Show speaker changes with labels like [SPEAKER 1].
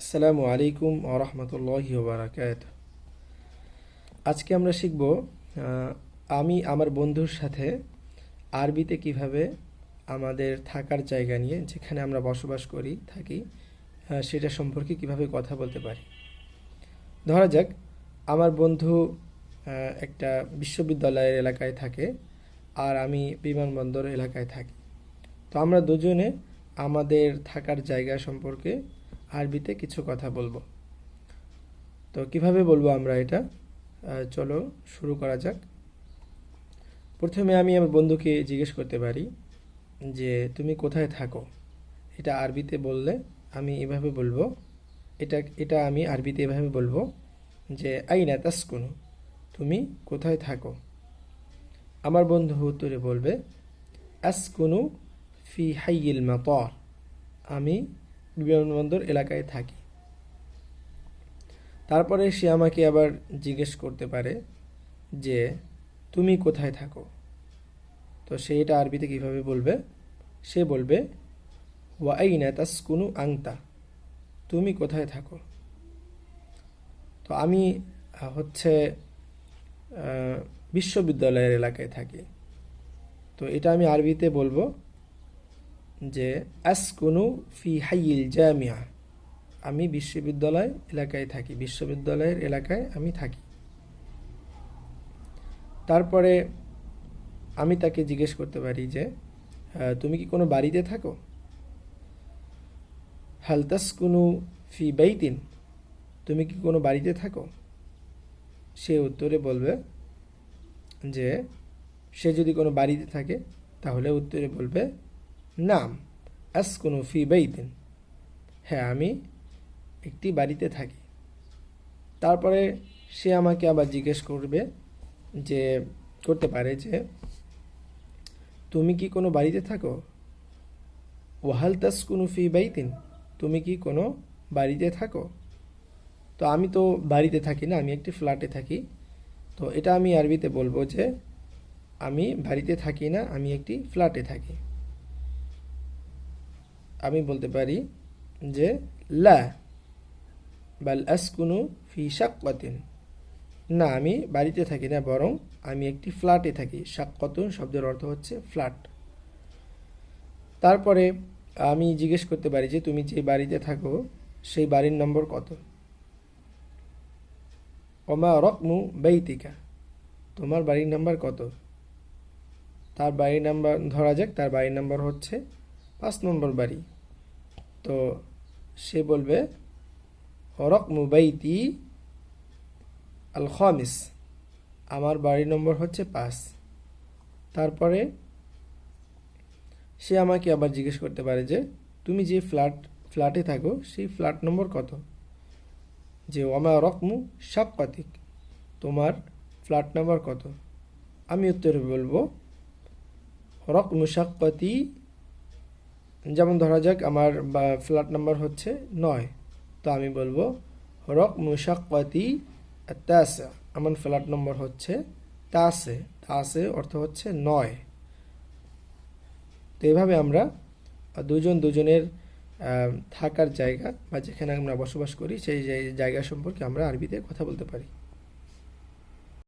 [SPEAKER 1] আসসালামু আলাইকুম ওয়া রাহমাতুল্লাহি ওয়া বারাকাতুহু। আজকে আমরা শিখব আমি আমার বন্ধুর সাথে আরবিতে কিভাবে আমাদের থাকার জায়গা নিয়ে যেখানে আমরা বসবাস করি থাকি সেটা সম্পর্কে কিভাবে কথা বলতে পারি। ধরা যাক আমার বন্ধু একটা বিশ্ববিদ্যালয়ের এলাকায় থাকে আর আমি বিমানবন্দর এলাকায় থাকি। তো আমরা দুজনে আমাদের থাকার জায়গা সম্পর্কে আরবিতে কিছু কথা বলবো। তো কিভাবে বলবো আমরা এটা? চলো শুরু করা যাক। প্রথমে আমি আমার বন্ধুকে জিজ্ঞেস করতে পারি যে তুমি কোথায় থাকো। এটা আরবিতে বললে আমি এভাবে বলবো, এটা এটা আমি আরবিতে এভাবে বলবো যে আইনা তাসকুনু, তুমি কোথায় থাকো। আমার বন্ধু উত্তরে বলবে আসকুনু ফি হাইয়িল মাতার, আমি বিমানবন্দর এলাকায় থাকি। তারপরে সে আমাকে আবার জিজ্ঞেস করতে পারে যে তুমি কোথায় থাকো। তো সে এটা আরবিতে কিভাবে বলবে? সে বলবে ওয়া আইনা তাসকুনু আংতা, তুমি কোথায় থাকো। তো আমি হচ্ছে বিশ্ববিদ্যালয়ের এলাকায় থাকি। তো এটা আমি আরবিতে বলবো যে আসকুনু ফি হাইয়িল জামিয়া, আমি বিশ্ববিদ্যালয় এলাকায় থাকি, বিশ্ববিদ্যালয়ের এলাকায় আমি থাকি। তারপরে আমি তাকে জিজ্ঞেস করতে পারি যে তুমি কি কোনো বাড়িতে থাকো। হাল তাসকুনু ফি বাইতিন, তুমি কি কোনো বাড়িতে থাকো। সে উত্তরে বলবে যে সে যদি কোনো বাড়িতে থাকে তাহলে উত্তরে বলবে নাম আসকুনু ফি বাইতিন, হ্যাঁ আমি একটি বাড়িতে থাকি। তারপরে সে আমাকে আবার জিজ্ঞেস করতে পারে যে তুমি কি কোনো বাড়িতে থাকো। ওয়াহাল তাসকুনু ফি বাইতিন, তুমি কি কোনো বাড়িতে থাকো। তো আমি তো বাড়িতে থাকি না, আমি একটি ফ্ল্যাটে থাকি। তো এটা আমি আরবিতে বলবো যে আমি বাড়িতে থাকি না, আমি একটি ফ্ল্যাটে থাকি। আমি বলতে পারি যে লা বাল আসকুনু ফি শাক্কাতিন, না আমি বাড়িতে থাকি না, বরং আমি একটি ফ্ল্যাটে থাকি। শাক্কাতুন শব্দের অর্থ হচ্ছে ফ্ল্যাট। তারপরে আমি জিজ্ঞেস করতে পারি যে তুমি যে বাড়িতে থাকো সেই বাড়ির নম্বর কত। ওমা রকমু বাইতিকা, তোমার বাড়ির নাম্বার কত। তার বাড়ির নাম্বার ধরা যাক, তার বাড়ির নাম্বার হচ্ছে 5 নম্বর বাড়ি। তো সে বলবে রকমু বাইতি আল খামিস, আমার বাড়ির নম্বর হচ্ছে 5। তারপরে সে আমাকে আবার জিজ্ঞেস করতে পারে যে তুমি যে ফ্ল্যাটে থাকো সেই ফ্ল্যাট নম্বর কত। যে ওমা রকমু শাক্কাতিক, তোমার ফ্ল্যাট নাম্বার কত। আমি উত্তরে বলবো রকমু শাক্কাতি, যেমন ধরা যাক আমার ফ্ল্যাট নাম্বার হচ্ছে 9, তো আমি বলবো রকমু শাক্কাতি তাসা, আমার ফ্ল্যাট নম্বর হচ্ছে তাসে। তাসে অর্থ হচ্ছে 9। তো এভাবে আমরা দুজনের থাকার জায়গা বা যেখানে আমরা বসবাস করি সেই জায়গা সম্পর্কে আমরা আরবিতে কথা বলতে পারি।